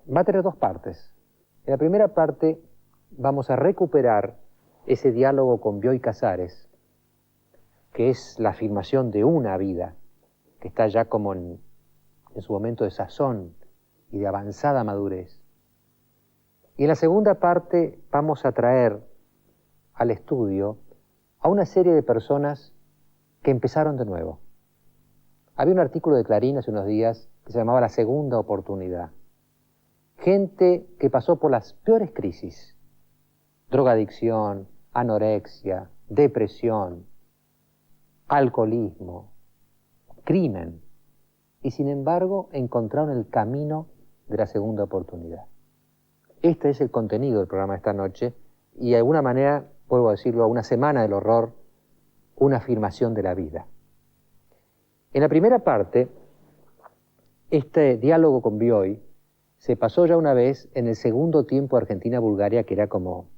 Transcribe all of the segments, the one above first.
va a tener dos partes. En la primera parte vamos a recuperar ese diálogo con Bioy Casares, que es la afirmación de una vida, que está ya como en su momento de sazón y de avanzada madurez. Y en la segunda parte vamos a traer al estudio a una serie de personas que empezaron de nuevo. Había un artículo de Clarín hace unos días que se llamaba La Segunda Oportunidad. Gente que pasó por las peores crisis: drogadicción, anorexia, depresión, alcoholismo, crimen, y sin embargo encontraron el camino de la segunda oportunidad. Este es el contenido del programa de esta noche y de alguna manera, puedo decirlo, a una semana del horror, una afirmación de la vida. En la primera parte, este diálogo con Bioy se pasó ya una vez en el segundo tiempo Argentina-Bulgaria, que era como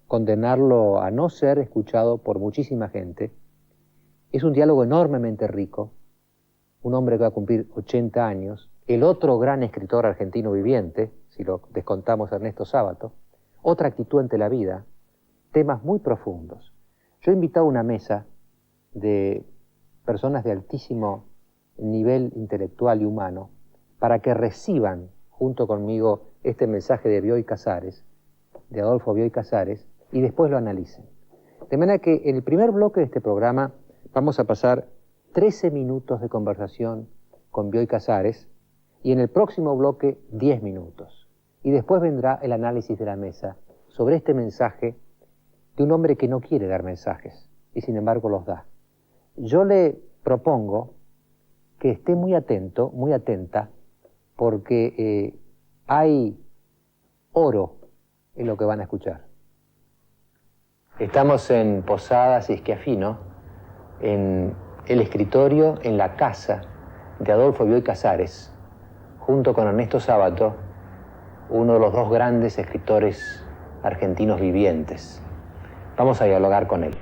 condenarlo a no ser escuchado por muchísima gente. Es un diálogo enormemente rico, un hombre que va a cumplir 80 años, el otro gran escritor argentino viviente, si lo descontamos a Ernesto Sábato, otra actitud ante la vida, temas muy profundos. Yo he invitado a una mesa de personas de altísimo nivel intelectual y humano para que reciban junto conmigo este mensaje de Bioy Casares, de Adolfo Bioy Casares, y después lo analicen. De manera que en el primer bloque de este programa vamos a pasar 13 minutos de conversación con Bioy Casares y en el próximo bloque 10 minutos. Y después vendrá el análisis de la mesa sobre este mensaje de un hombre que no quiere dar mensajes y sin embargo los da. Yo le propongo que esté muy atento, muy atenta, porque hay oro en lo que van a escuchar. Estamos en Posadas y Schiaffino, en el escritorio, en la casa de Adolfo Bioy Casares, junto con Ernesto Sábato, uno de los dos grandes escritores argentinos vivientes. Vamos a dialogar con él.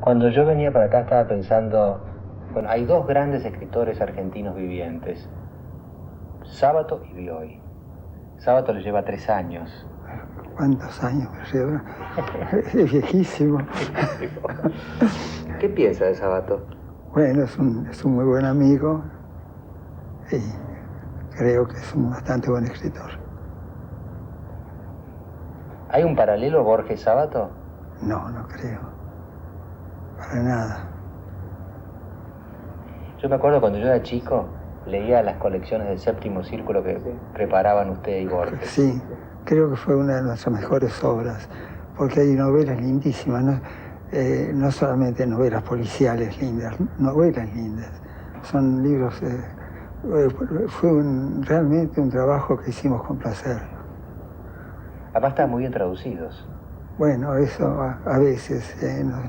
Cuando yo venía para acá estaba pensando, bueno, hay dos grandes escritores argentinos vivientes, Sábato y Bioy. Sábato le lleva 3 años. ¿Cuántos años me lleva? Es viejísimo. ¿Qué piensa de Sábato? Bueno, es un muy buen amigo y creo que es un bastante buen escritor. ¿Hay un paralelo Borges-Sábato? No, no creo. Para nada. Yo me acuerdo cuando yo era chico, leía las colecciones del Séptimo Círculo que preparaban usted y Borges. Sí, creo que fue una de nuestras mejores obras, porque hay novelas lindísimas, no solamente novelas policiales lindas, novelas lindas. Son libros, fue realmente un trabajo que hicimos con placer. Además están muy bien traducidos. Bueno, eso a veces,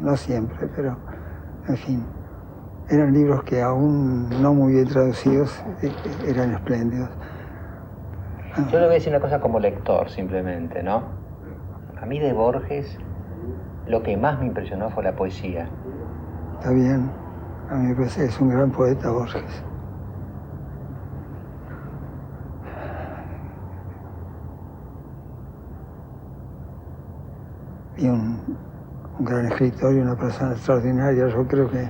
no siempre, pero en fin. Eran libros que aún no muy bien traducidos eran espléndidos. Yo le voy a decir una cosa como lector simplemente, ¿no? A mí de Borges lo que más me impresionó fue la poesía. Está bien, a mí me parece que es un gran poeta Borges. y un gran escritor y una persona extraordinaria. Yo creo que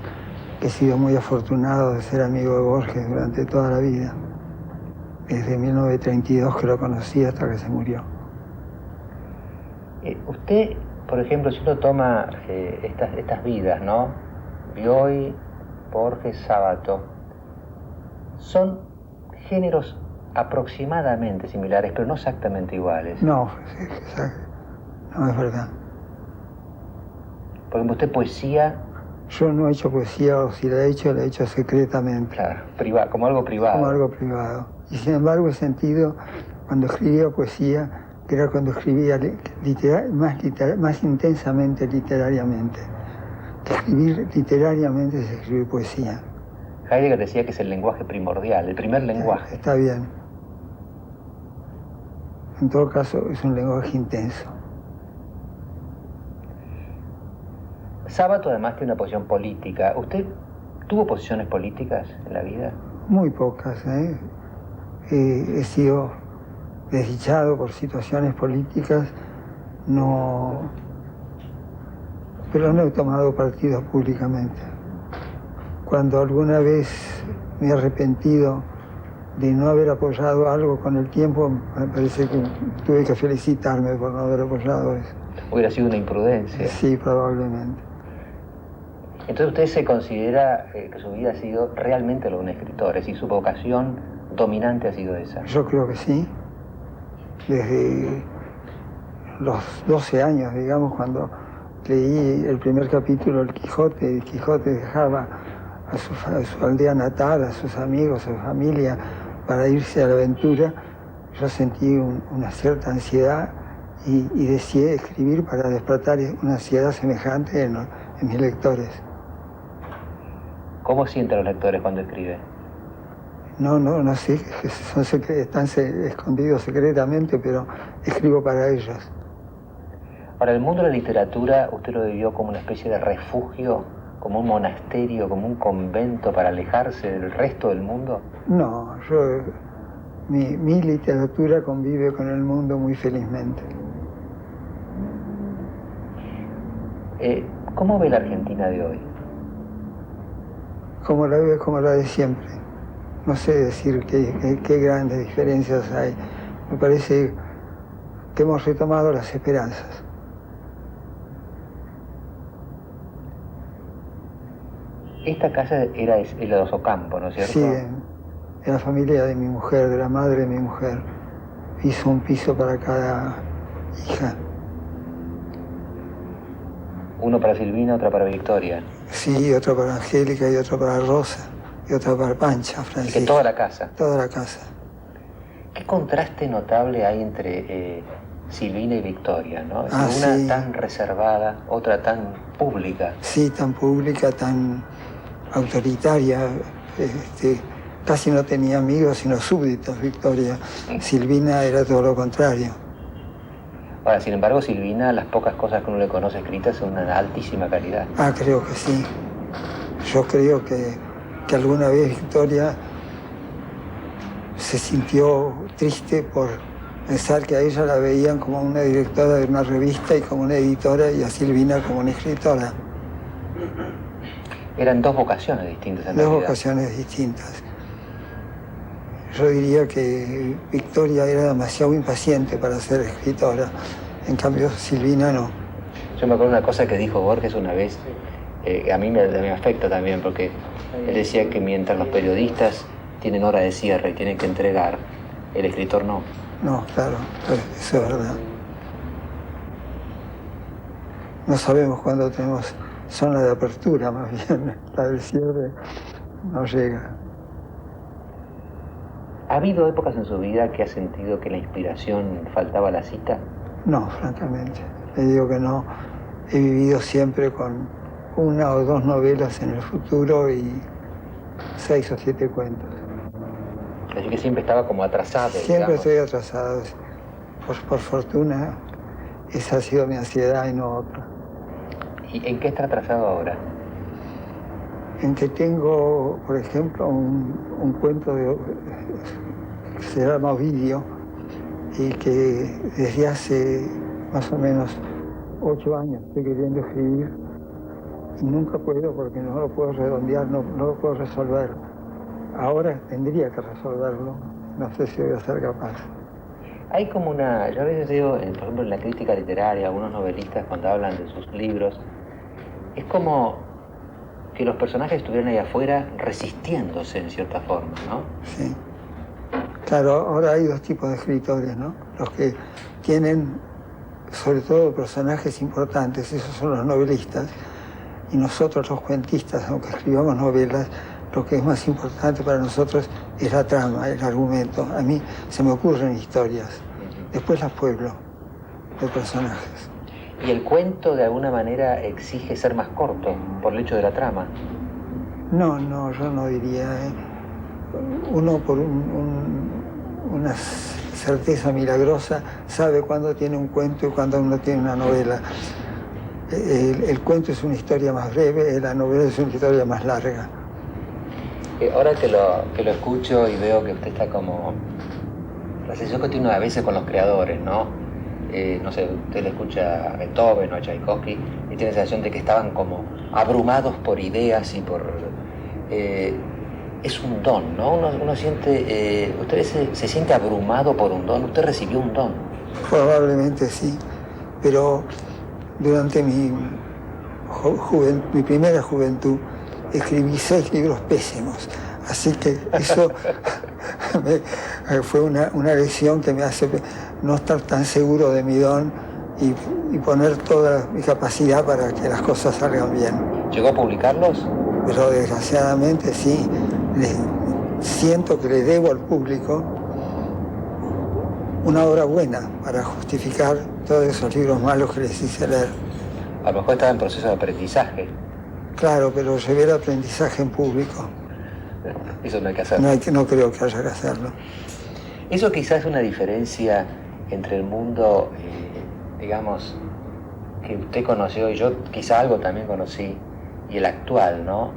he sido muy afortunado de ser amigo de Borges durante toda la vida. Desde 1932 que lo conocí hasta que se murió. Usted, por ejemplo, si uno toma estas vidas, ¿no? Bioy, Borges, Sábato, son géneros aproximadamente similares, pero no exactamente iguales. No, no es verdad. Por ejemplo, usted poesía... Yo no he hecho poesía, o si la he hecho secretamente. Claro, como algo privado. Como algo privado. Y sin embargo he sentido, cuando escribía poesía, que era cuando escribía más intensamente literariamente. Escribir literariamente es escribir poesía. Heidegger decía que es el lenguaje primordial, el primer lenguaje. Está bien. En todo caso, es un lenguaje intenso. Sábato además tiene una posición política. ¿Usted tuvo posiciones políticas en la vida? Muy pocas, ¿eh? He sido desdichado por situaciones políticas, pero no he tomado partido públicamente. Cuando alguna vez me he arrepentido de no haber apoyado algo con el tiempo, me parece que tuve que felicitarme por no haber apoyado eso. Hubiera sido una imprudencia. Sí, probablemente. Entonces usted se considera que su vida ha sido realmente lo de un escritor, es decir, su vocación dominante ha sido esa. Yo creo que sí. Desde los 12 años, digamos, cuando leí el primer capítulo del Quijote, el Quijote dejaba a su aldea natal, a sus amigos, a su familia, para irse a la aventura, yo sentí una cierta ansiedad y decidí escribir para despertar una ansiedad semejante en mis lectores. ¿Cómo sienten los lectores cuando escriben? No sé, están escondidos secretamente, pero escribo para ellos. Ahora, el mundo de la literatura, ¿usted lo vivió como una especie de refugio, como un monasterio, como un convento para alejarse del resto del mundo? No, mi literatura convive con el mundo muy felizmente. ¿Cómo ve la Argentina de hoy? Como la veo, como la de siempre. No sé decir qué grandes diferencias hay. Me parece que hemos retomado las esperanzas. Esta casa era de los Ocampo, ¿no es cierto? Sí, de la familia de mi mujer, de la madre de mi mujer. Hizo un piso para cada hija. Uno para Silvina, otra para Victoria. Sí, otro para Angélica y otro para Rosa. Y otra para Pancha, Francisca. Que toda la casa. Toda la casa. ¿Qué contraste notable hay entre Silvina y Victoria, ¿no? Una sí. Tan reservada, otra tan pública. Sí, tan pública, tan autoritaria. Casi no tenía amigos sino súbditos, Victoria. Silvina era todo lo contrario. Ahora, sin embargo, Silvina, las pocas cosas que uno le conoce escritas son de una altísima calidad. Creo que sí. Yo creo que alguna vez Victoria se sintió triste por pensar que a ella la veían como una directora de una revista y como una editora, y a Silvina como una escritora. Eran dos vocaciones distintas en realidad. Dos vocaciones distintas. Yo diría que Victoria era demasiado impaciente para ser escritora, en cambio Silvina no. Yo me acuerdo una cosa que dijo Borges una vez, a mí me afecta también, porque él decía que mientras los periodistas tienen hora de cierre y tienen que entregar, el escritor no. No, claro, eso es verdad. No sabemos cuándo tenemos zona de apertura, más bien, la del cierre no llega. ¿Ha habido épocas en su vida que ha sentido que la inspiración faltaba a la cita? No, francamente. Le digo que no. He vivido siempre con una o dos novelas en el futuro y 6 o 7 cuentos. Así que siempre estaba como atrasado. Siempre estoy atrasado. Por fortuna, esa ha sido mi ansiedad y no otra. ¿Y en qué está atrasado ahora? En que tengo, por ejemplo, un cuento que se llama Ovidio y que desde hace más o menos 8 años estoy queriendo escribir y nunca puedo porque no lo puedo redondear, no lo puedo resolver. Ahora tendría que resolverlo, no sé si voy a ser capaz. Hay como una, yo a veces digo, por ejemplo en la crítica literaria, algunos novelistas cuando hablan de sus libros, es como que los personajes estuvieran ahí afuera resistiéndose en cierta forma, ¿no? Sí. Claro, ahora hay dos tipos de escritores, ¿no? Los que tienen, sobre todo, personajes importantes, esos son los novelistas, y nosotros los cuentistas, aunque escribamos novelas, lo que es más importante para nosotros es la trama, el argumento. A mí se me ocurren historias, después las pueblo de personajes. ¿Y el cuento de alguna manera exige ser más corto por el hecho de la trama? No, yo no diría. Uno por una certeza milagrosa sabe cuándo tiene un cuento y cuándo uno tiene una novela. El cuento es una historia más breve, la novela es una historia más larga. Ahora que lo escucho y veo que usted está como... La sensación que tiene uno a veces con los creadores, ¿no? No sé, usted le escucha a Beethoven o a Tchaikovsky y tiene la sensación de que estaban como abrumados por ideas y por... es un don, ¿no? Uno siente... usted se siente abrumado por un don, usted recibió un don. Probablemente sí, pero durante mi primera juventud escribí 6 libros pésimos, así que eso fue una lesión que me hace no estar tan seguro de mi don y poner toda mi capacidad para que las cosas salgan bien. ¿Llegó a publicarlos? Pero desgraciadamente sí, siento que le debo al público una obra buena para justificar todos esos libros malos que les hice leer. A lo mejor estaba en proceso de aprendizaje. Claro, pero llevé el aprendizaje en público. Eso no hay que hacerlo. No creo que haya que hacerlo. Eso quizás es una diferencia entre el mundo, digamos, que usted conoció y yo quizá algo también conocí, y el actual, ¿no?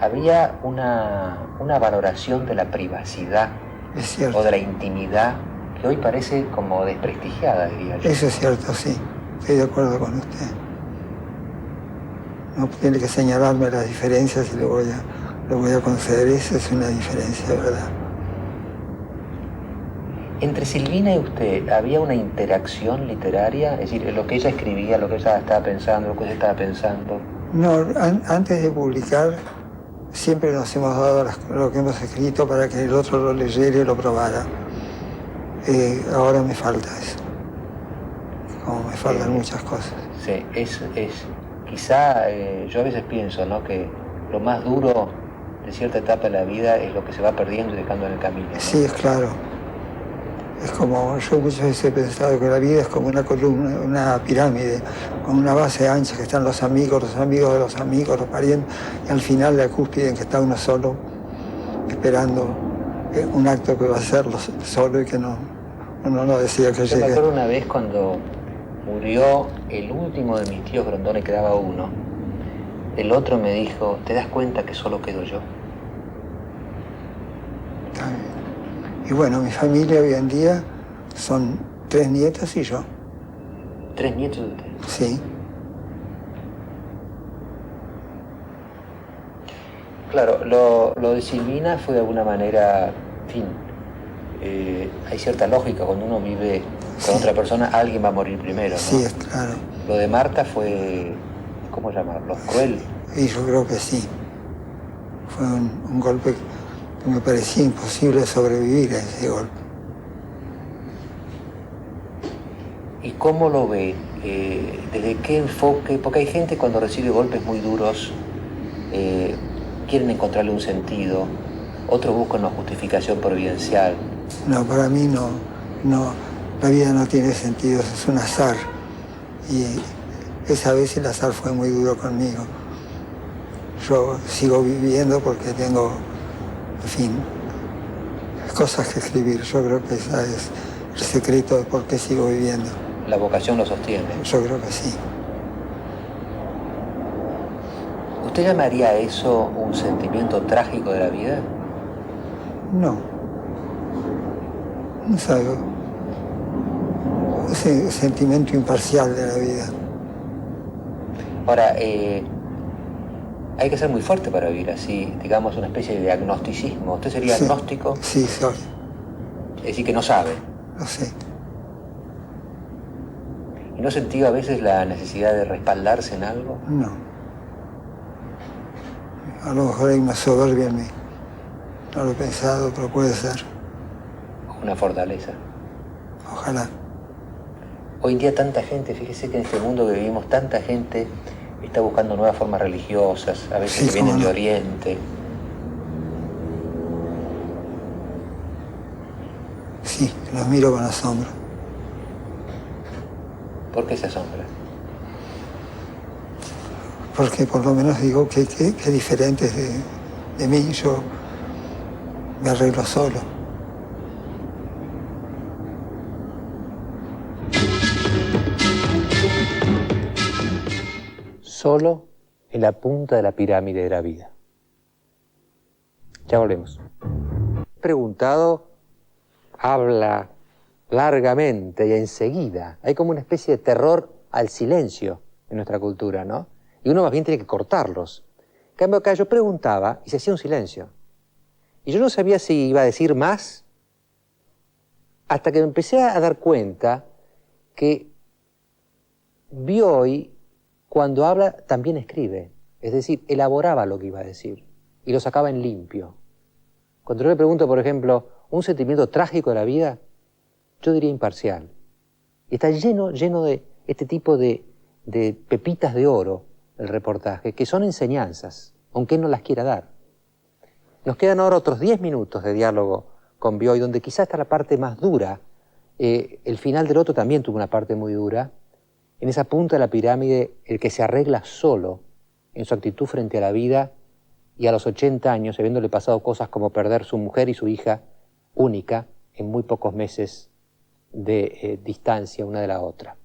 Había una valoración de la privacidad o de la intimidad que hoy parece como desprestigiada, diría yo. Eso es cierto, sí. Estoy de acuerdo con usted. No tiene que señalarme las diferencias y lo voy a conceder. Esa es una diferencia, ¿verdad? Entre Silvina y usted, ¿había una interacción literaria? Es decir, lo que ella escribía, lo que ella estaba pensando, lo que ella estaba pensando. No, antes de publicar, siempre nos hemos dado lo que hemos escrito para que el otro lo leyera y lo probara. Ahora me falta eso. Como me faltan muchas cosas. Sí, quizá yo a veces pienso, ¿no?, que lo más duro de cierta etapa de la vida es lo que se va perdiendo y dejando en el camino, ¿no? Sí, es claro. Es como, yo muchas veces he pensado que la vida es como una columna, una pirámide, con una base ancha que están los amigos de los amigos, los parientes, y al final la cúspide en que está uno solo, esperando un acto que va a ser solo y que uno no decía que llegue. Yo me acuerdo una vez cuando murió el último de mis tíos Grondones, quedaba uno. El otro me dijo, ¿te das cuenta que solo quedo yo? Y bueno, mi familia hoy en día son 3 nietas y yo. ¿3 nietos de usted? Sí. Claro, lo de Silvina fue de alguna manera, en fin, hay cierta lógica, cuando uno vive con otra persona, alguien va a morir primero, ¿no? Sí, es claro. Lo de Marta fue, ¿cómo llamarlo? ¿Cruel? Y yo creo que sí. Fue un golpe que me parecía imposible sobrevivir a ese golpe. ¿Y cómo lo ve? ¿Desde qué enfoque? Porque hay gente cuando recibe golpes muy duros, quieren encontrarle un sentido, otros buscan una justificación providencial. No, para mí no, la vida no tiene sentido, es un azar. Y esa vez el azar fue muy duro conmigo. Yo sigo viviendo porque tengo, en fin, cosas que escribir. Yo creo que ese es el secreto de por qué sigo viviendo. La vocación lo sostiene. Yo creo que sí. ¿Usted llamaría a eso un sentimiento trágico de la vida? No sabe. Es un sentimiento imparcial de la vida. Ahora, hay que ser muy fuerte para vivir así, digamos, una especie de agnosticismo. ¿Usted sería Sí, agnóstico? sí, soy. Es decir, que no sabe. Lo sé. ¿Y no sentía a veces la necesidad de respaldarse en algo? No. A lo mejor hay una soberbia en mí. No lo he pensado, pero puede ser. Una fortaleza. Ojalá. Hoy en día tanta gente, fíjese que en este mundo que vivimos, tanta gente está buscando nuevas formas religiosas, a veces Sí, que vienen cómo de no. Oriente. Sí, los miro con asombro. ¿Por qué se asombra? Porque por lo menos digo que diferentes de mí, yo me arreglo solo. Solo en la punta de la pirámide de la vida. Ya volvemos. Preguntado, habla largamente y enseguida. Hay como una especie de terror al silencio en nuestra cultura, ¿no? Y uno más bien tiene que cortarlos. En cambio acá yo preguntaba y se hacía un silencio. Y yo no sabía si iba a decir más hasta que me empecé a dar cuenta que Bioy, cuando habla, también escribe. Es decir, elaboraba lo que iba a decir y lo sacaba en limpio. Cuando yo le pregunto, por ejemplo, un sentimiento trágico de la vida, yo diría imparcial. Y está lleno de este tipo de pepitas de oro, el reportaje, que son enseñanzas, aunque él no las quiera dar. Nos quedan ahora otros 10 minutos de diálogo con Bioy, donde quizá está la parte más dura. El final del otro también tuvo una parte muy dura. En esa punta de la pirámide, el que se arregla solo en su actitud frente a la vida y a los 80 años, habiéndole pasado cosas como perder su mujer y su hija única en muy pocos meses de distancia una de la otra.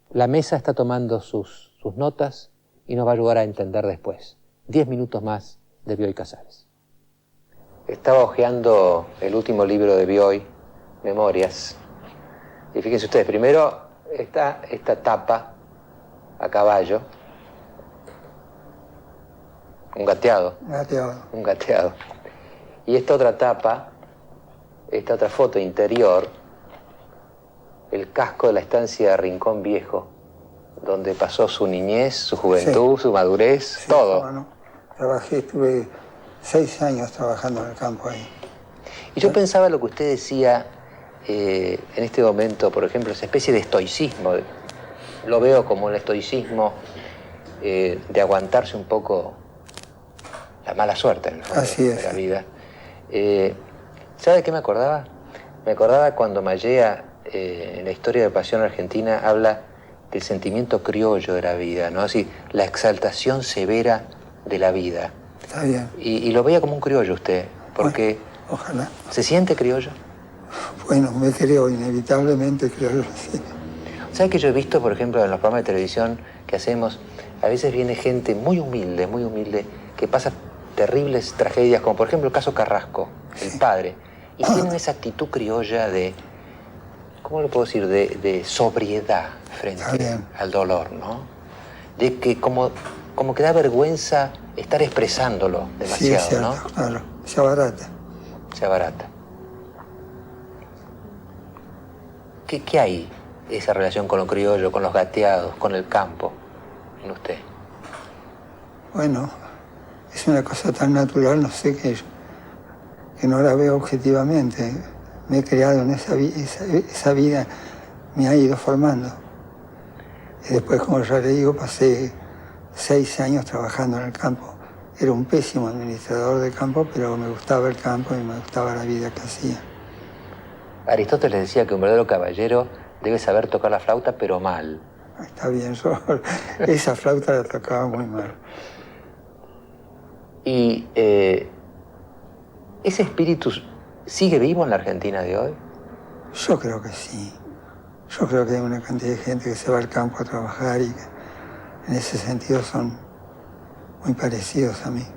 La mesa está tomando sus notas y nos va a ayudar a entender después. 10 minutos más de Bioy Casares. Estaba hojeando el último libro de Bioy, Memorias. Y fíjense ustedes, primero está esta tapa a caballo, un gateado. Gateado. Un gateado. Y esta otra tapa, esta otra foto interior, el casco de la estancia de Rincón Viejo, donde pasó su niñez, su juventud, sí, su madurez, sí, todo. Bueno, trabajé, estuve 6 años trabajando en el campo ahí. Y yo pensaba lo que usted decía en este momento, por ejemplo, esa especie de estoicismo. Lo veo como el estoicismo de aguantarse un poco la mala suerte, ¿no? Así es. De la vida. ¿Sabe de qué me acordaba? Me acordaba cuando Mallea, en la historia de Pasión Argentina, habla del sentimiento criollo de la vida, ¿no? Así, la exaltación severa de la vida. Está bien. Y lo veía como un criollo usted, porque... Bueno, ojalá. ¿Se siente criollo? Bueno, me creo, inevitablemente creo, sí. ¿Sabe que yo he visto, por ejemplo, en los programas de televisión que hacemos, a veces viene gente muy humilde, que pasa terribles tragedias, como por ejemplo el caso Carrasco, el padre, y tienen esa actitud criolla de, ¿cómo lo puedo decir?, de sobriedad frente al dolor, ¿no? De que como que da vergüenza estar expresándolo demasiado, sí, es cierto, ¿no? Claro, se abarata. Se abarata. ¿Qué hay esa relación con lo criollo, con los gateados, con el campo, en usted? Bueno, es una cosa tan natural, no sé, que no la veo objetivamente. Me he creado en esa vida, me ha ido formando. Y después, como ya le digo, pasé 6 años trabajando en el campo. Era un pésimo administrador de campo, pero me gustaba el campo y me gustaba la vida que hacía. Aristóteles decía que un verdadero caballero debe saber tocar la flauta, pero mal. Está bien, yo esa flauta la tocaba muy mal. ¿Y ese espíritu sigue vivo en la Argentina de hoy? Yo creo que sí. Yo creo que hay una cantidad de gente que se va al campo a trabajar y que en ese sentido son muy parecidos a mí.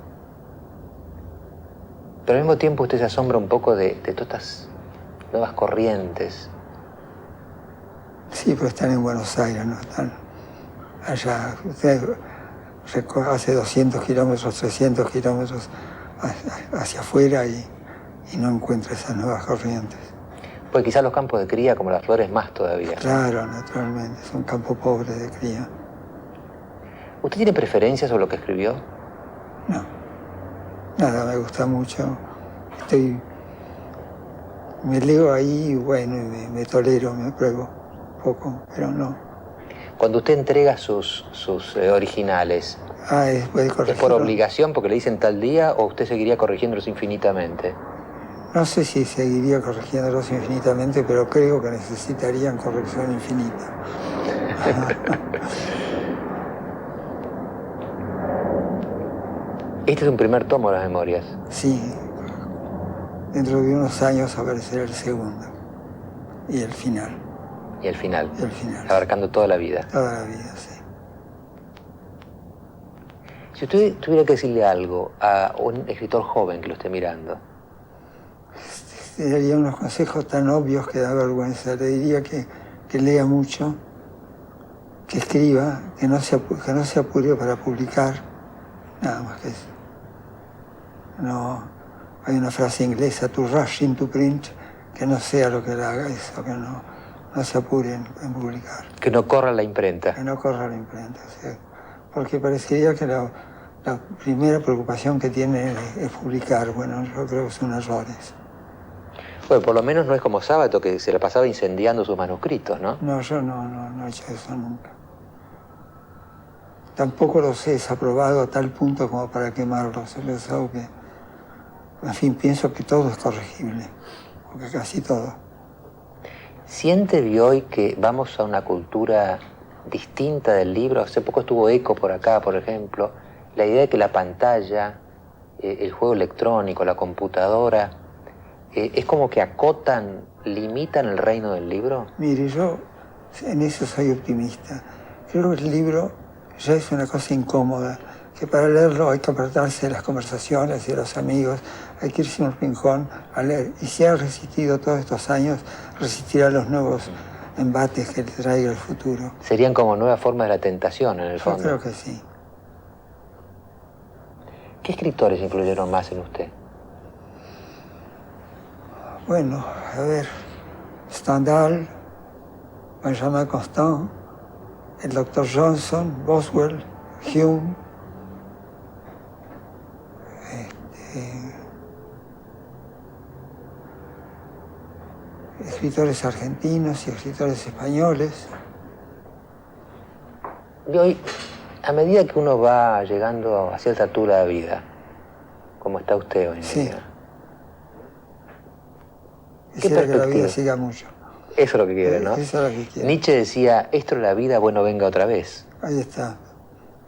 Pero al mismo tiempo usted se asombra un poco de todas estas nuevas corrientes. Sí, pero están en Buenos Aires, no están allá. Usted hace 200 kilómetros, 300 kilómetros hacia afuera y no encuentra esas nuevas corrientes. Pues quizás los campos de cría, como las flores, más todavía. Claro, naturalmente, es un campo pobre de cría. ¿Usted tiene preferencias sobre lo que escribió? No, nada, me gusta mucho. Me leo ahí y bueno, me tolero, me pruebo poco, pero no. Cuando usted entrega sus originales, ¿Es por obligación porque le dicen tal día o usted seguiría corrigiéndolos infinitamente? No sé si seguiría corrigiéndolos infinitamente, pero creo que necesitarían corrección infinita. Este es un primer tomo de las memorias. Sí, dentro de unos años aparecerá el segundo y el final. Y el final. Y el final. Abarcando toda la vida. Toda la vida, sí. Si usted tuviera que decirle algo a un escritor joven que lo esté mirando. Le daría unos consejos tan obvios que da vergüenza. Le diría que lea mucho, que escriba, que no se apure para publicar. Nada más que eso. No, hay una frase inglesa, to rush into print, que no sea lo que le haga eso, que no se apure en publicar. Que no corra la imprenta. Que no corra la imprenta, ¿sí? Porque parecería que la primera preocupación que tiene es publicar. Bueno, yo creo que son errores. Bueno, por lo menos no es como Sábato, que se la pasaba incendiando sus manuscritos, ¿no? No, yo no he hecho eso nunca. Tampoco los he desaprobado a tal punto como para quemarlos. He pensado que, en fin, pienso que todo es corregible, porque casi todo. ¿Siente hoy que vamos a una cultura distinta del libro? Hace poco estuvo Eco por acá, por ejemplo. La idea de que la pantalla, el juego electrónico, la computadora, es como que acotan, limitan el reino del libro. Mire, yo en eso soy optimista. Creo que el libro ya es una cosa incómoda, que para leerlo hay que apartarse de las conversaciones y de los amigos, hay que irse a un rincón a leer. Y si ha resistido todos estos años, resistirá los nuevos embates que le traiga el futuro. Serían como nuevas formas de la tentación, en el fondo. Yo creo que sí. ¿Qué escritores influyeron más en usted? Bueno, a ver, Stendhal, Benjamin Constant, el Dr. Johnson, Boswell, Hume, escritores argentinos y escritores españoles. Y hoy, a medida que uno va llegando a cierta altura de vida, como está usted hoy en Sí. día, Quisiera que la vida siga mucho. Eso es lo que quiere, ¿no? Eso es lo que quiere. Nietzsche decía, esto es la vida, bueno, venga otra vez. Ahí está.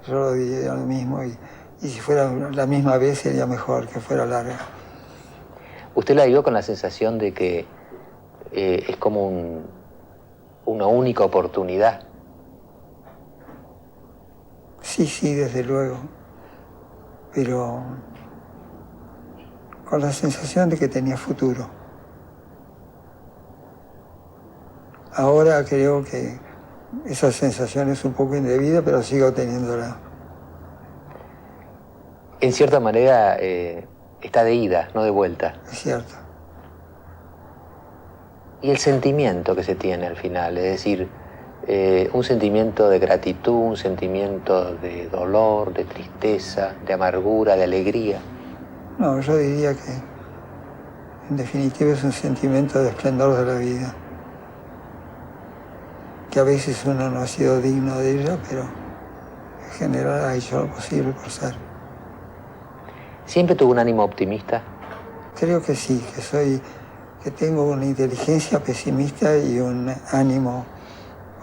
Yo lo diría lo mismo y si fuera la misma vez sería mejor que fuera larga. ¿Usted la vio con la sensación de que es como una única oportunidad? Sí, desde luego. Pero con la sensación de que tenía futuro. Ahora creo que esa sensación es un poco indebida, pero sigo teniéndola. En cierta manera está de ida, no de vuelta. Es cierto. Y el sentimiento que se tiene al final, es decir, un sentimiento de gratitud, un sentimiento de dolor, de tristeza, de amargura, de alegría. No, yo diría que en definitiva es un sentimiento de esplendor de la vida. Que a veces uno no ha sido digno de ella, pero en general ha hecho lo posible por ser. ¿Siempre tuvo un ánimo optimista? Creo que sí, que tengo una inteligencia pesimista y un ánimo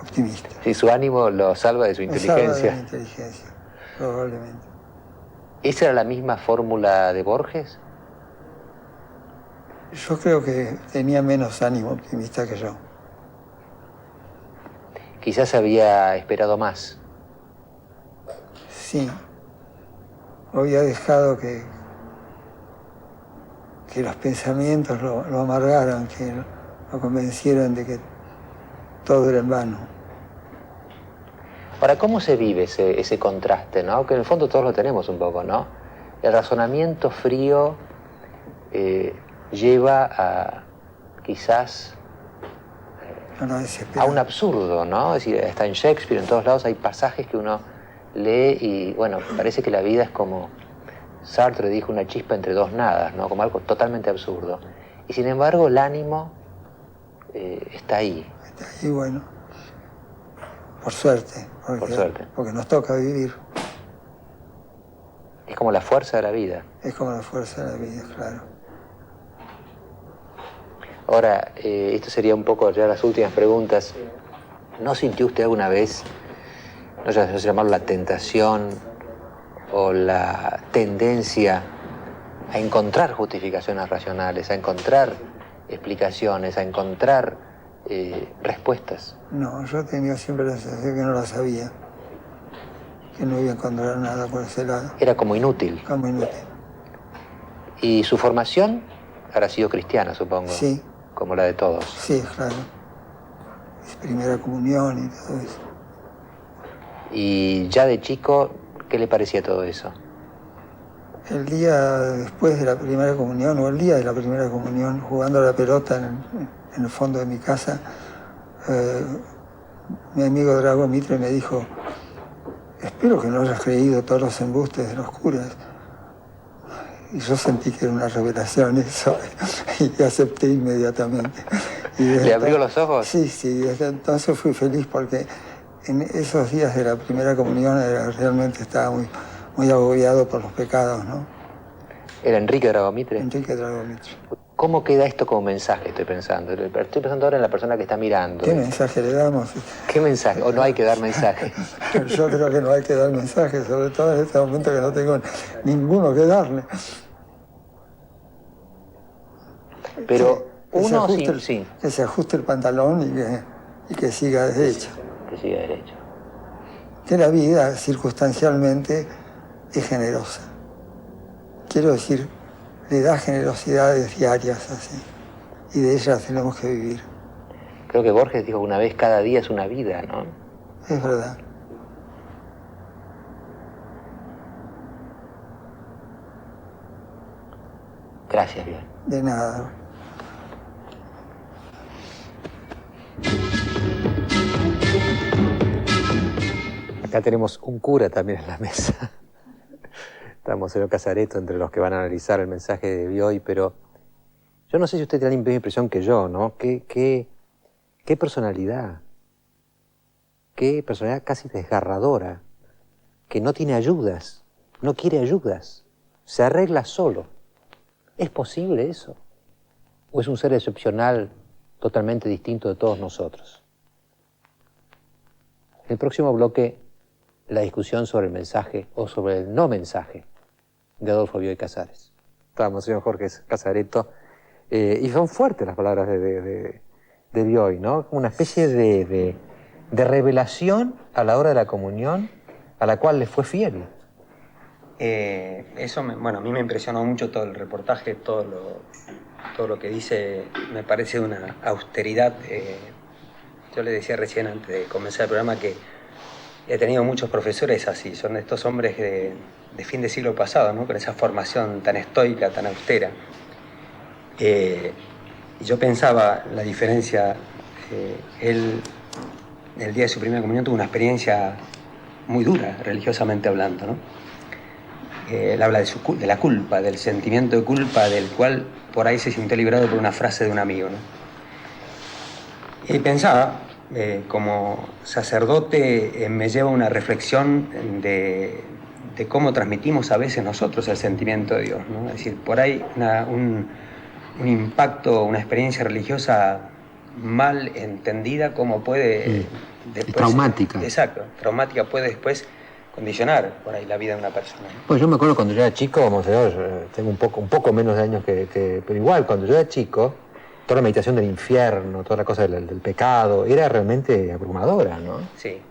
optimista. Sí, su ánimo lo salva de su inteligencia. Me salva de la inteligencia, probablemente. ¿Esa era la misma fórmula de Borges? Yo creo que tenía menos ánimo optimista que yo. Quizás había esperado más. Sí. Había dejado que los pensamientos lo amargaran, que lo convencieran de que todo era en vano. Ahora, ¿cómo se vive ese contraste, ¿no? Que en el fondo todos lo tenemos un poco, ¿no? El razonamiento frío lleva a, quizás, a un absurdo, ¿no? Es decir, está en Shakespeare, en todos lados hay pasajes que uno lee y, bueno, parece que la vida es como Sartre dijo, una chispa entre dos nadas, ¿no? Como algo totalmente absurdo. Y sin embargo, el ánimo está ahí. Está ahí, bueno, por suerte. Por suerte. Porque nos toca vivir. Es como la fuerza de la vida. Es como la fuerza de la vida, claro. Ahora, esto sería un poco ya las últimas preguntas. ¿No sintió usted alguna vez, no sé si llamarlo la tentación o la tendencia a encontrar justificaciones racionales, a encontrar explicaciones, a encontrar respuestas? No, yo tenía siempre la sensación que no la sabía, que no iba a encontrar nada por ese lado. Era como inútil. Como inútil. ¿Y su formación habrá sido cristiana, supongo? Sí. Como la de todos. Sí, claro. Primera comunión y todo eso. ¿Y ya de chico, qué le parecía todo eso? El día después de la primera comunión, o el día de la primera comunión, jugando a la pelota en el fondo de mi casa, mi amigo Drago Mitre me dijo: espero que no hayas creído todos los embustes de los curas. Y yo sentí que era una revelación eso, y acepté inmediatamente. ¿Le abrió los ojos? Sí, sí, desde entonces fui feliz porque en esos días de la primera comunión realmente estaba muy agobiado por los pecados, ¿no? ¿Era Enrique Dragomitre? Enrique Dragomitre. ¿Cómo queda esto como mensaje? Estoy pensando ahora en la persona que está mirando. ¿Qué mensaje le damos? ¿Qué mensaje? ¿O no hay que dar mensaje? Yo creo que no hay que dar mensaje, sobre todo en este momento que no tengo ninguno que darle. Pero uno que se ajuste el pantalón y que siga derecho. Que siga derecho. Que la vida circunstancialmente es generosa. Quiero decir, le da generosidades diarias así, y de ellas tenemos que vivir. Creo que Borges dijo una vez, cada día es una vida, ¿no? Es verdad. Gracias, bien. De nada. Acá tenemos un cura también en la mesa. Estamos en el Casareto entre los que van a analizar el mensaje de Bioy, pero yo no sé si usted tiene la misma impresión que yo, ¿no? Qué personalidad. Qué personalidad casi desgarradora, que no tiene ayudas, no quiere ayudas, se arregla solo. ¿Es posible eso? ¿O es un ser excepcional, totalmente distinto de todos nosotros? En el próximo bloque, la discusión sobre el mensaje o sobre el no mensaje de Adolfo Bioy Casares. Estábamos, señor Jorge Casareto, y son fuertes las palabras de Bioy, ¿no? Una especie de revelación a la hora de la comunión, a la cual le fue fiel. Eso, a mí me impresionó mucho todo el reportaje, todo lo que dice, me parece de una austeridad. Yo le decía recién antes de comenzar el programa que he tenido muchos profesores así, son estos hombres de fin de siglo pasado, ¿no? Con esa formación tan estoica, tan austera. Y yo pensaba la diferencia, él el día de su primera comunión tuvo una experiencia muy dura, religiosamente hablando, ¿no? Él habla de la culpa, del sentimiento de culpa, del cual por ahí se sintió librado por una frase de un amigo, ¿no? Y pensaba, como sacerdote, me lleva a una reflexión de cómo transmitimos a veces nosotros el sentimiento de Dios, ¿no? Es decir, por ahí un impacto, una experiencia religiosa mal entendida, cómo puede después... Traumática. Exacto, traumática puede después condicionar por ahí la vida de una persona, ¿no? Pues yo me acuerdo cuando yo era chico, yo tengo un poco menos de años pero igual, cuando yo era chico, toda la meditación del infierno, toda la cosa del pecado, era realmente abrumadora, ¿no? Sí.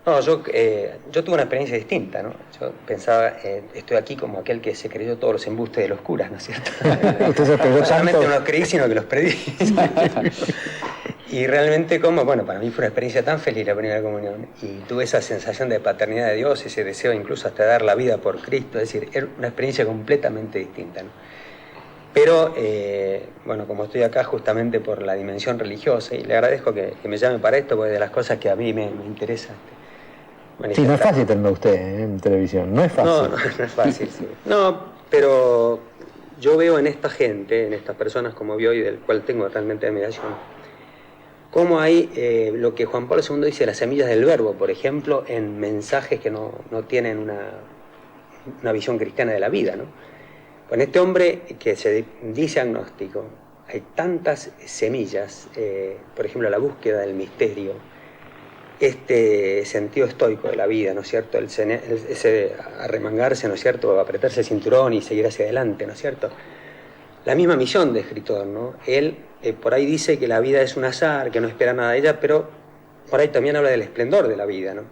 No, yo tuve una experiencia distinta, ¿no? Yo pensaba, estoy aquí como aquel que se creyó todos los embustes de los curas, ¿no es cierto? ¿Usted se creyó no solamente tanto? no los creí, sino que los predí. Y realmente bueno, para mí fue una experiencia tan feliz la primera comunión, y tuve esa sensación de paternidad de Dios, ese deseo incluso hasta de dar la vida por Cristo, es decir, era una experiencia completamente distinta, ¿no? Pero, bueno, como estoy acá justamente por la dimensión religiosa, y le agradezco que me llame para esto, porque de las cosas que a mí me interesa manifestar. Sí, no es fácil tenerme usted en televisión, no es fácil. No es fácil, sí. No, pero yo veo en esta gente, en estas personas como Bioy, del cual tengo realmente admiración, cómo hay lo que Juan Pablo II dice, las semillas del verbo, por ejemplo, en mensajes que no tienen una visión cristiana de la vida, ¿no? Con este hombre que se dice agnóstico, hay tantas semillas, por ejemplo, la búsqueda del misterio, este sentido estoico de la vida, ¿no es cierto? Ese arremangarse, ¿no es cierto? Apretarse el cinturón y seguir hacia adelante, ¿no es cierto? La misma misión de escritor, ¿no? Él por ahí dice que la vida es un azar, que no espera nada de ella, pero por ahí también habla del esplendor de la vida, ¿no?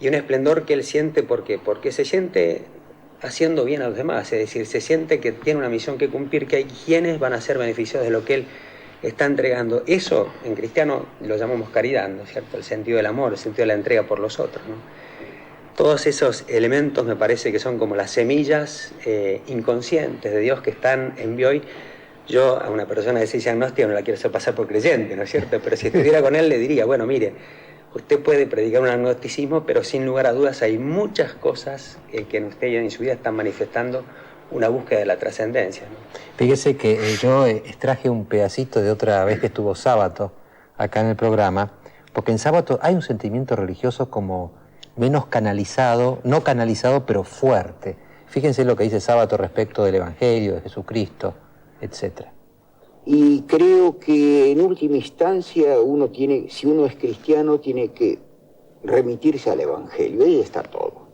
Y un esplendor que él siente, ¿por qué? Porque se siente haciendo bien a los demás, es decir, se siente que tiene una misión que cumplir, que hay quienes van a ser beneficiados de lo que él está entregando. Eso en cristiano lo llamamos caridad, ¿no es cierto? El sentido del amor, el sentido de la entrega por los otros, ¿no? Todos esos elementos me parece que son como las semillas inconscientes de Dios que están en Bioy. Yo a una persona que se dice agnóstica no la quiero hacer pasar por creyente, ¿no es cierto? Pero si estuviera con él le diría, bueno, mire, usted puede predicar un agnosticismo, pero sin lugar a dudas hay muchas cosas que en usted y en su vida están manifestando una búsqueda de la trascendencia, ¿no? Fíjese que yo extraje un pedacito de otra vez que estuvo Sábato acá en el programa, porque en Sábato hay un sentimiento religioso como menos canalizado, no canalizado, pero fuerte. Fíjense lo que dice Sábato respecto del Evangelio, de Jesucristo, etc. Y creo que en última instancia uno tiene, si uno es cristiano, tiene que remitirse al Evangelio. Ahí está todo.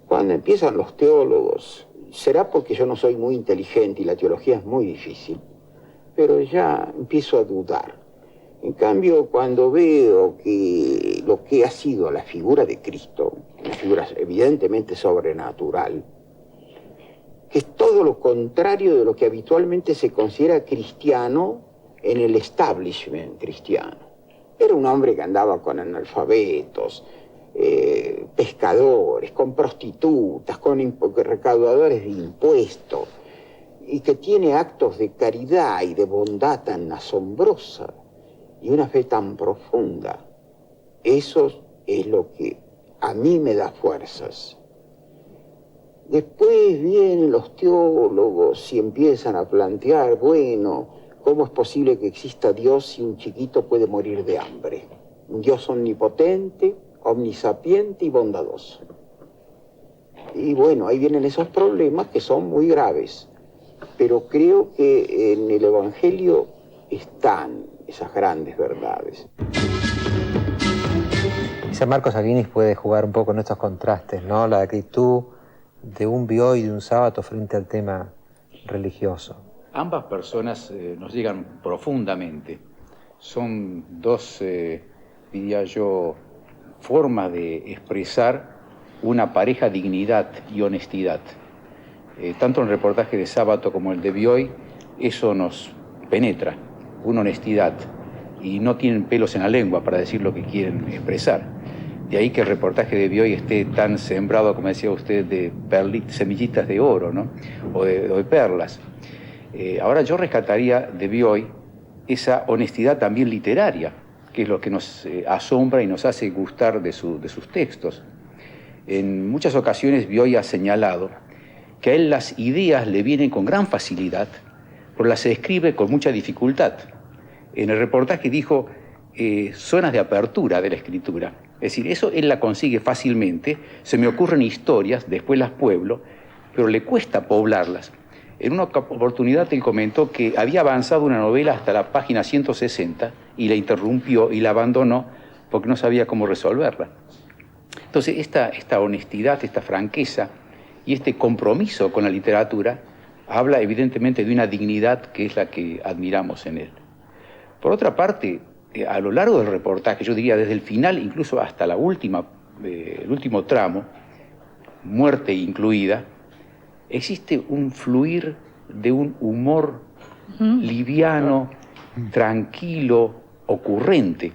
Cuando empiezan los teólogos, será porque yo no soy muy inteligente y la teología es muy difícil, pero ya empiezo a dudar. En cambio, cuando veo que lo que ha sido la figura de Cristo, una figura evidentemente sobrenatural, que es todo lo contrario de lo que habitualmente se considera cristiano en el establishment cristiano. Era un hombre que andaba con analfabetos, pescadores, con prostitutas, con recaudadores de impuestos, y que tiene actos de caridad y de bondad tan asombrosa y una fe tan profunda. Eso es lo que a mí me da fuerzas. Después vienen los teólogos y empiezan a plantear, bueno, ¿cómo es posible que exista Dios si un chiquito puede morir de hambre? Un Dios omnipotente, omnisapiente y bondadoso. Y bueno, ahí vienen esos problemas que son muy graves. Pero creo que en el Evangelio están esas grandes verdades. Quizá Marcos Aguinis puede jugar un poco en estos contrastes, ¿no? La actitud de un Bioy y de un Sábato frente al tema religioso. Ambas personas nos llegan profundamente. Son dos, diría yo, formas de expresar una pareja dignidad y honestidad. Tanto en el reportaje de Sábato como el de Bioy, eso nos penetra, una honestidad, y no tienen pelos en la lengua para decir lo que quieren expresar. De ahí que el reportaje de Bioy esté tan sembrado, como decía usted, de semillitas de oro, ¿no? o de perlas. Ahora yo rescataría de Bioy esa honestidad también literaria, que es lo que nos asombra y nos hace gustar de sus textos. En muchas ocasiones Bioy ha señalado que a él las ideas le vienen con gran facilidad, pero las escribe con mucha dificultad. En el reportaje dijo zonas de apertura de la escritura. Es decir, eso él la consigue fácilmente, se me ocurren historias, después las pueblo, pero le cuesta poblarlas. En una oportunidad él comentó que había avanzado una novela hasta la página 160 y la interrumpió y la abandonó porque no sabía cómo resolverla. Entonces, esta honestidad, esta franqueza y este compromiso con la literatura habla evidentemente de una dignidad que es la que admiramos en él. Por otra parte, a lo largo del reportaje, yo diría desde el final incluso hasta el último tramo, muerte incluida, existe un fluir de un humor liviano, tranquilo, ocurrente.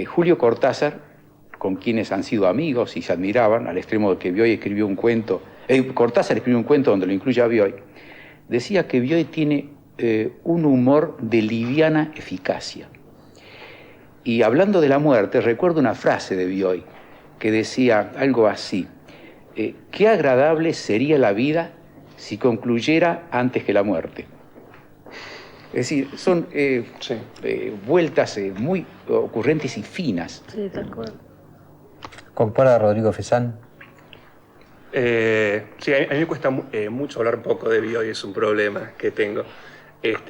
Julio Cortázar, con quienes han sido amigos y se admiraban, al extremo de que Bioy escribió un cuento, Cortázar escribió un cuento donde lo incluye a Bioy, decía que Bioy tiene un humor de liviana eficacia. Y hablando de la muerte, recuerdo una frase de Bioy que decía algo así: qué agradable sería la vida si concluyera antes que la muerte. Es decir, son vueltas muy ocurrentes y finas. Sí, tal cual. ¿Compara Rodrigo Fezán? Sí, a mí me cuesta mucho hablar poco de Bioy, es un problema que tengo.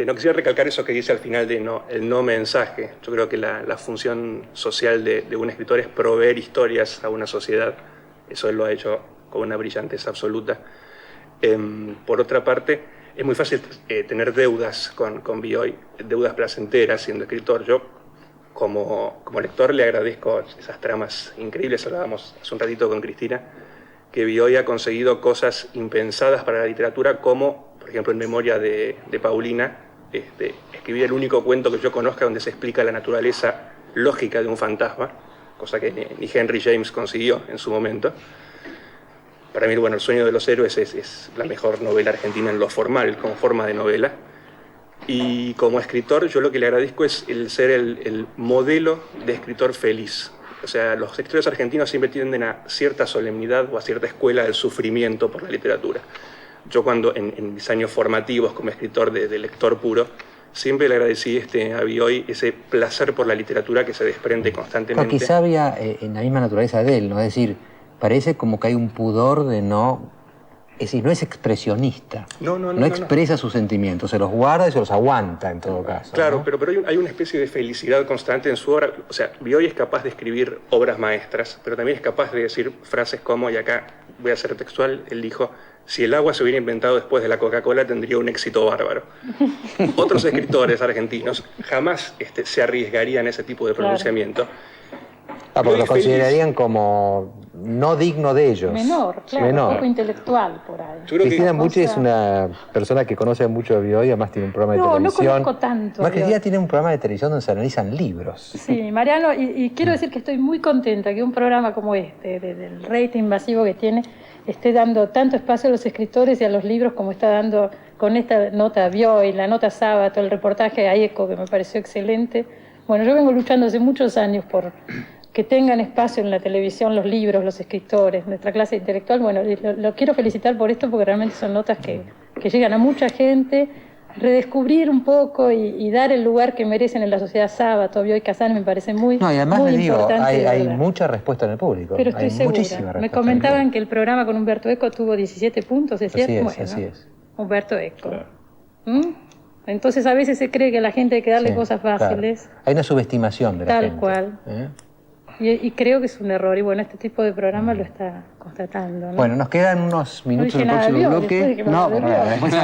No quisiera recalcar eso que dice al final de el no mensaje. Yo creo que la función social de un escritor es proveer historias a una sociedad. Eso él lo ha hecho con una brillantez absoluta. Por otra parte, es muy fácil tener deudas con Bioy, deudas placenteras siendo escritor. Yo, como lector, le agradezco esas tramas increíbles. Hablábamos hace un ratito con Cristina, que Bioy ha conseguido cosas impensadas para la literatura, como, por ejemplo, en Memoria de Paulina, escribir el único cuento que yo conozca donde se explica la naturaleza lógica de un fantasma, cosa que ni Henry James consiguió en su momento. Para mí, bueno, El sueño de los héroes es la mejor novela argentina en lo formal, como forma de novela. Y como escritor, yo lo que le agradezco es el ser el modelo de escritor feliz. O sea, los escritores argentinos siempre tienden a cierta solemnidad o a cierta escuela del sufrimiento por la literatura. Yo cuando en mis años formativos como escritor de lector puro, siempre le agradecí a Bioy ese placer por la literatura que se desprende constantemente. Pero quizá había en la misma naturaleza de él, ¿no? Es decir, parece como que hay un pudor de no... Es decir, no es expresionista. No expresa sus sentimientos, se los guarda y se los aguanta en todo caso. Claro, ¿no? pero hay una especie de felicidad constante en su obra. O sea, Bioy es capaz de escribir obras maestras, pero también es capaz de decir frases como, y acá voy a ser textual, él dijo: si el agua se hubiera inventado después de la Coca-Cola tendría un éxito bárbaro. Otros escritores argentinos jamás se arriesgarían a ese tipo de pronunciamiento. Porque lo considerarían como no digno de ellos. Menor, claro, poco intelectual por ahí. Cristina Bucci es una persona que conoce mucho a Bioy, además tiene un programa de televisión. No conozco tanto. Más Cristina tiene un programa de televisión donde se analizan libros. Sí, Mariano, y quiero decir que estoy muy contenta que un programa como del rating masivo que tiene, esté dando tanto espacio a los escritores y a los libros como está dando con esta nota Bioy, la nota Sábato, el reportaje a ECO, que me pareció excelente. Bueno, yo vengo luchando hace muchos años por que tengan espacio en la televisión los libros, los escritores, nuestra clase intelectual. Bueno, lo quiero felicitar por esto porque realmente son notas que llegan a mucha gente. Redescubrir un poco y dar el lugar que merecen en la sociedad. Sábato, Bioy Casares me parece muy importante. No, y además le digo, hay mucha respuesta en el público. Pero estoy segura. Me comentaban que el programa con Humberto Eco tuvo 17 puntos, ¿es cierto? Así es. Humberto Eco. Claro. Entonces a veces se cree que a la gente hay que darle cosas fáciles. Claro. Hay una subestimación de la gente. Tal cual. Y creo que es un error, y bueno, este tipo de programa lo está constatando, ¿no? Bueno, nos quedan unos minutos en el próximo bloque. No, pero nada, después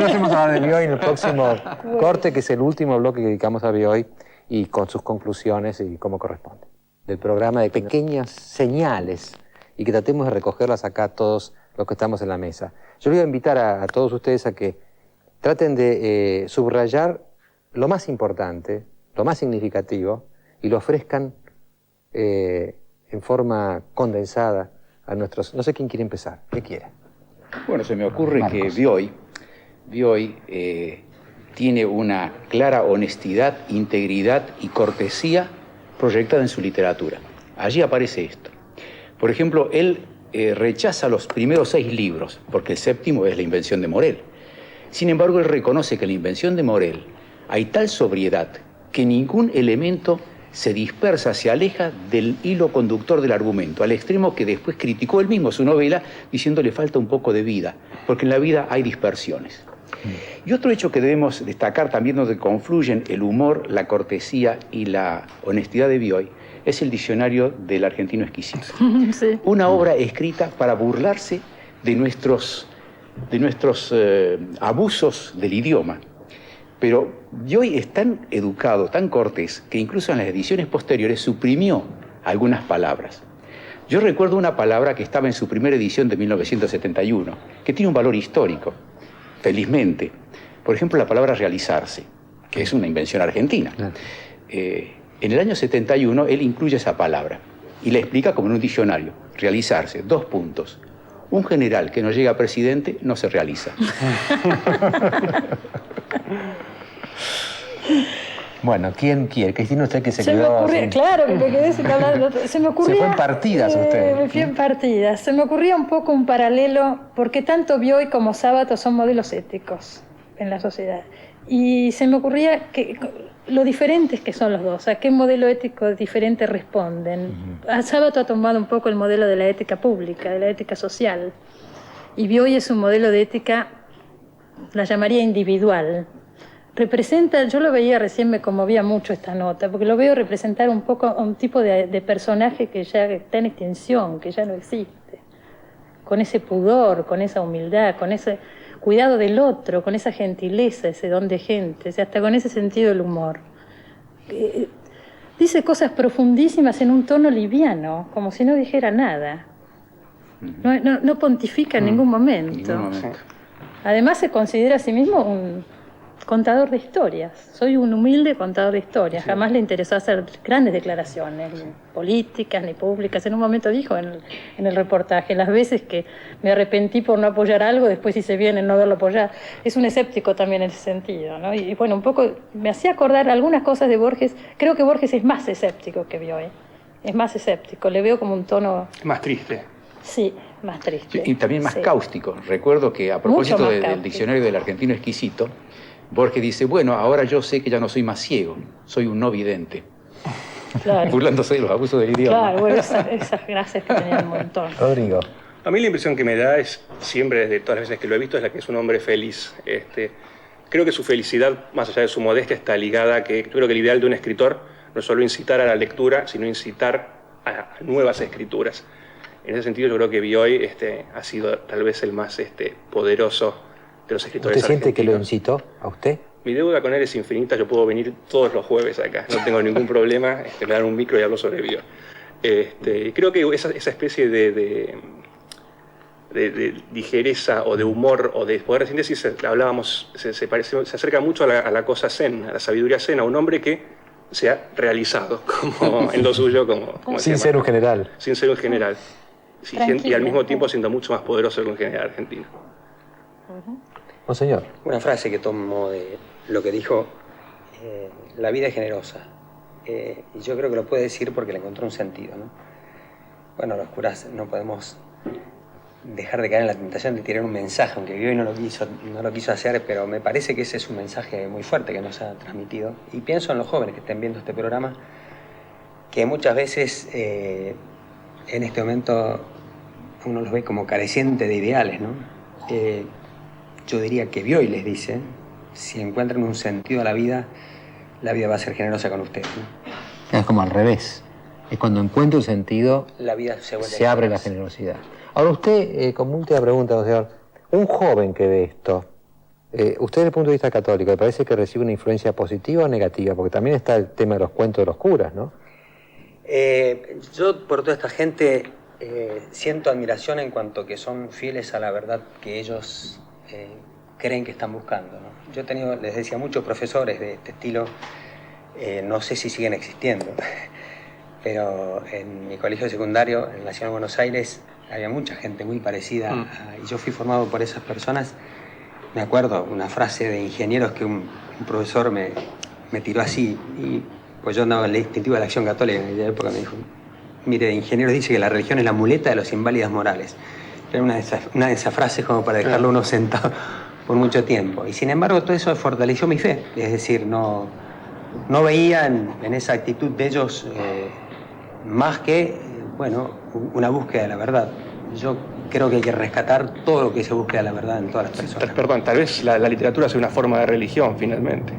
hacemos hablar de Bioy en el próximo corte, que es el último bloque que dedicamos a Bioy, y con sus conclusiones y cómo corresponde. Del programa de pequeñas señales, y que tratemos de recogerlas acá todos los que estamos en la mesa. Yo les voy a invitar a todos ustedes a que traten de subrayar lo más importante, lo más significativo, y lo ofrezcan en forma condensada a nuestros... No sé quién quiere empezar. ¿Qué quiere? Bueno, se me ocurre que Bioy tiene una clara honestidad, integridad y cortesía proyectada en su literatura. Allí aparece esto. Por ejemplo, él rechaza los primeros 6 libros, porque el séptimo es La invención de Morel. Sin embargo, él reconoce que en La invención de Morel hay tal sobriedad que ningún elemento se dispersa, se aleja del hilo conductor del argumento, al extremo que después criticó él mismo su novela diciendo le falta un poco de vida, porque en la vida hay dispersiones. Y otro hecho que debemos destacar también, donde confluyen el humor, la cortesía y la honestidad de Bioy, es el Diccionario del Argentino Exquisito. Sí. Una obra escrita para burlarse de nuestros abusos del idioma. Pero Bioy es tan educado, tan cortés, que incluso en las ediciones posteriores suprimió algunas palabras. Yo recuerdo una palabra que estaba en su primera edición de 1971, que tiene un valor histórico, felizmente. Por ejemplo, la palabra realizarse, que es una invención argentina. En el año 71 él incluye esa palabra y la explica como en un diccionario. Realizarse, 2 puntos. Un general que no llega a presidente no se realiza. Bueno, ¿quién quiere? Cristina, usted que se quedó... Me ocurría, claro, que me quedé sin hablar. Se me ocurría... Se fue en partidas usted. Me fui en partidas. Se me ocurría un poco un paralelo, porque tanto Bioy como Sábato son modelos éticos en la sociedad. Y se me ocurría que lo diferentes que son los dos, a qué modelo ético diferente responden. Sábato ha tomado un poco el modelo de la ética pública, de la ética social. Y Bioy es un modelo de ética, la llamaría individual. Representa, yo lo veía recién, me conmovía mucho esta nota, porque lo veo representar un poco a un tipo de personaje que ya está en extinción, que ya no existe. Con ese pudor, con esa humildad, con ese cuidado del otro, con esa gentileza, ese don de gente, o sea, hasta con ese sentido del humor. Dice cosas profundísimas en un tono liviano, como si no dijera nada. No pontifica en ningún momento. Además se considera a sí mismo un contador de historias. Soy un humilde contador de historias. Sí. Jamás le interesó hacer grandes declaraciones, ni políticas, ni públicas. En un momento dijo en el reportaje, las veces que me arrepentí por no apoyar algo, después hice bien en no haberlo apoyado. Es un escéptico también en ese sentido, ¿no? Y bueno, un poco me hacía acordar algunas cosas de Borges. Creo que Borges es más escéptico que Bioy. Es más escéptico. Le veo como un tono... Más triste. Sí, más triste. Y también más cáustico. Recuerdo que a propósito del diccionario del argentino exquisito, Borges dice, bueno, ahora yo sé que ya no soy más ciego, soy un no vidente. Claro. Burlándose de los abusos del idioma. Claro, bueno, esas gracias que tenía un montón. Rodrigo. A mí la impresión que me da es, siempre desde todas las veces que lo he visto, es la que es un hombre feliz. Creo que su felicidad, más allá de su modestia, está ligada a que yo creo que el ideal de un escritor no es solo incitar a la lectura, sino incitar a nuevas escrituras. En ese sentido yo creo que Bioy ha sido tal vez el más poderoso de los escritores ¿Usted siente argentinos. Que lo incitó a usted? Mi deuda con él es infinita, yo puedo venir todos los jueves acá, no tengo ningún problema, me dan un micro y hablo sobre Bioy. Creo que esa especie de ligereza o de humor o de poder de síntesis, hablábamos, se acerca mucho a la cosa zen, a la sabiduría zen, a un hombre que se ha realizado como en lo suyo, como sin ser un general. Sin ser un general. Sí, y al mismo tiempo siendo mucho más poderoso que un general argentino. Monseñor. Una frase que tomo de lo que dijo, la vida es generosa. Y yo creo que lo puede decir porque le encontró un sentido, ¿no? Bueno, los curas no podemos dejar de caer en la tentación de tirar un mensaje, aunque Bioy no lo quiso hacer, pero me parece que ese es un mensaje muy fuerte que nos ha transmitido. Y pienso en los jóvenes que estén viendo este programa, que muchas veces en este momento uno los ve como carecientes de ideales, ¿no? Yo diría que Bioy les dice, si encuentran un sentido a la vida va a ser generosa con ustedes, ¿no? Es como al revés. Es cuando encuentra un sentido, la vida se abre la generosidad. Ahora usted, como última pregunta, señor, un joven que ve esto, usted desde el punto de vista católico, ¿le parece que recibe una influencia positiva o negativa? Porque también está el tema de los cuentos de los curas, ¿no? Yo por toda esta gente siento admiración en cuanto que son fieles a la verdad que ellos creen que están buscando, ¿no? Yo he tenido, les decía, muchos profesores de este estilo, no sé si siguen existiendo, pero en mi colegio secundario, en la ciudad de Buenos Aires, había mucha gente muy parecida, y yo fui formado por esas personas. Me acuerdo una frase de ingenieros que un profesor me tiró así, y pues yo andaba en el distintivo de la Acción Católica en aquella época, me dijo, mire, de ingenieros dice que la religión es la muleta de los inválidos morales. Era una de esas frases como para dejarlo uno sentado por mucho tiempo. Y sin embargo todo eso fortaleció mi fe, es decir, no veía en esa actitud de ellos más que, bueno, una búsqueda de la verdad. Yo creo que hay que rescatar todo lo que se busque de la verdad en todas las personas. Perdón, tal vez la literatura sea una forma de religión, finalmente.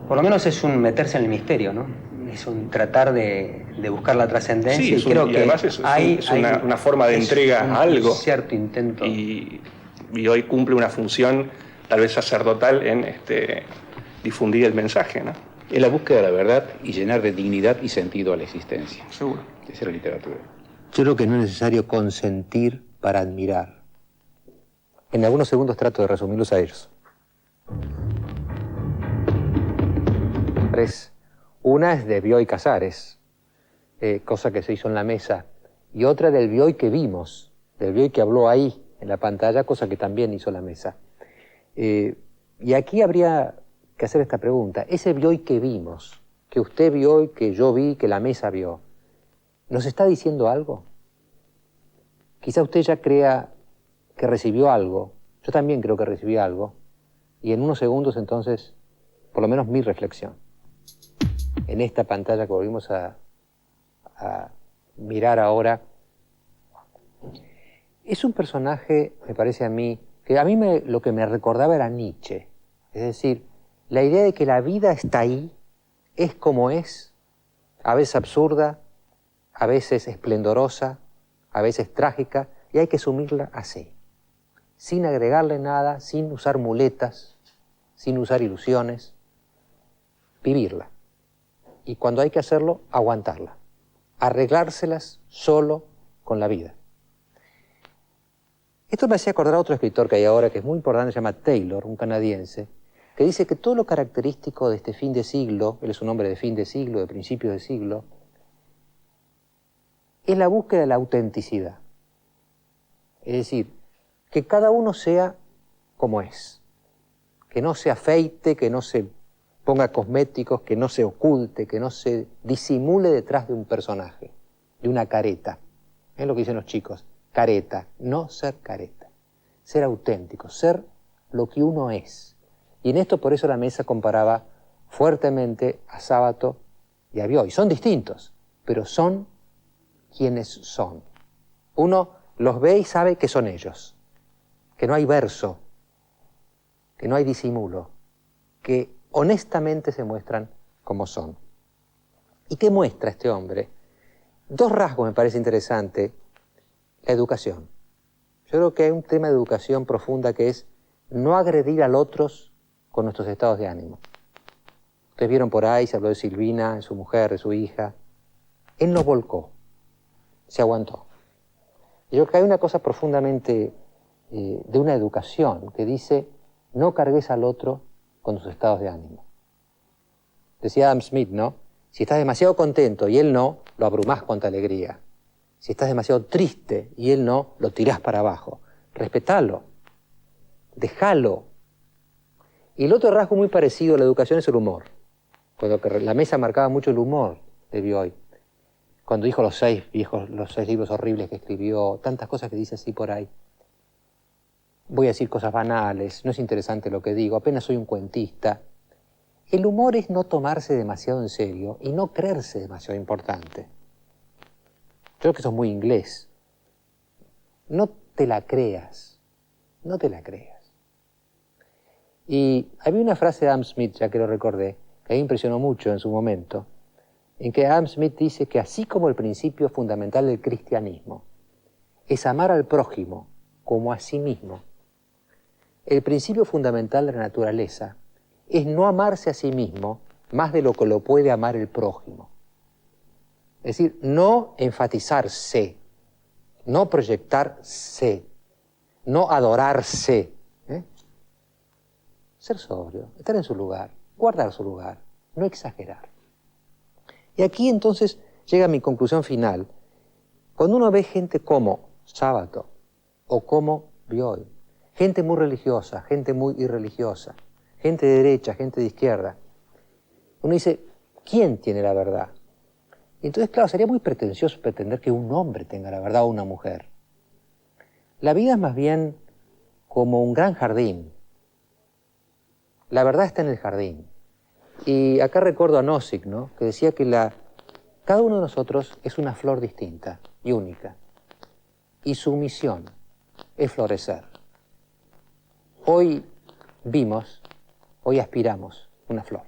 Por lo menos es un meterse en el misterio, ¿no? Es un tratar de buscar la trascendencia. Sí, y además es una forma de entrega a algo. Un cierto intento. Y hoy cumple una función tal vez sacerdotal en difundir el mensaje, ¿no? Es la búsqueda de la verdad y llenar de dignidad y sentido a la existencia. Seguro. Esa es la literatura. Yo creo que no es necesario consentir para admirar. En algunos segundos trato de resumirlos a ellos. Es Una es de Bioy Casares, cosa que se hizo en la mesa, y otra del Bioy que vimos, del Bioy que habló ahí en la pantalla, cosa que también hizo la mesa. Y aquí habría que hacer esta pregunta. Ese Bioy que vimos, que usted vio, que yo vi, que la mesa vio, ¿nos está diciendo algo? Quizá usted ya crea que recibió algo, yo también creo que recibí algo, y en unos segundos entonces, por lo menos mi reflexión, en esta pantalla que volvimos a mirar ahora, es un personaje, me parece a mí, que a mí lo que me recordaba era Nietzsche, es decir, la idea de que la vida está ahí, es como es, a veces absurda, a veces esplendorosa, a veces trágica, y hay que asumirla así, sin agregarle nada, sin usar muletas, sin usar ilusiones, vivirla. Y cuando hay que hacerlo, aguantarla, arreglárselas solo con la vida. Esto me hacía acordar a otro escritor que hay ahora, que es muy importante, se llama Taylor, un canadiense, que dice que todo lo característico de este fin de siglo, él es un hombre de fin de siglo, de principios de siglo, es la búsqueda de la autenticidad. Es decir, que cada uno sea como es, que no se afeite, que no se ponga cosméticos, que no se oculte, que no se disimule detrás de un personaje, de una careta. Es lo que dicen los chicos, careta, no ser careta, ser auténtico, ser lo que uno es. Y en esto por eso la mesa comparaba fuertemente a Sábato y a Bioy. Son distintos, pero son quienes son. Uno los ve y sabe que son ellos, que no hay verso, que no hay disimulo, que honestamente se muestran como son. ¿Y qué muestra este hombre? Dos rasgos me parece interesante. La educación. Yo creo que hay un tema de educación profunda que es no agredir al otro con nuestros estados de ánimo. Ustedes vieron por ahí, se habló de Silvina, de su mujer, de su hija. Él no volcó, se aguantó. Yo creo que hay una cosa profundamente de una educación que dice no cargues al otro con tus estados de ánimo. Decía Adam Smith, ¿no? Si estás demasiado contento y él no, lo abrumás con tu alegría. Si estás demasiado triste y él no, lo tirás para abajo. Respetalo, déjalo. Y el otro rasgo muy parecido a la educación es el humor. Cuando la mesa marcaba mucho el humor de Bioy. Cuando dijo los 6 libros horribles que escribió, tantas cosas que dice así por ahí. Voy a decir cosas banales, no es interesante lo que digo, apenas soy un cuentista. El humor es no tomarse demasiado en serio y no creerse demasiado importante. Yo creo que eso es muy inglés. No te la creas, no te la creas. Y había una frase de Adam Smith, ya que lo recordé, que a mí me impresionó mucho en su momento, en que Adam Smith dice que así como el principio fundamental del cristianismo es amar al prójimo como a sí mismo, el principio fundamental de la naturaleza es no amarse a sí mismo más de lo que lo puede amar el prójimo. Es decir, no enfatizarse, no proyectarse, no adorarse. Ser sobrio, estar en su lugar, guardar su lugar, no exagerar. Y aquí entonces llega mi conclusión final. Cuando uno ve gente como Sábato o como Bioy, gente muy religiosa, gente muy irreligiosa, gente de derecha, gente de izquierda, uno dice, ¿quién tiene la verdad? Y entonces, claro, sería muy pretencioso pretender que un hombre tenga la verdad o una mujer. La vida es más bien como un gran jardín. La verdad está en el jardín. Y acá recuerdo a Nozick, ¿no? Que decía que cada uno de nosotros es una flor distinta y única. Y su misión es florecer. Hoy vimos, hoy aspiramos una flor.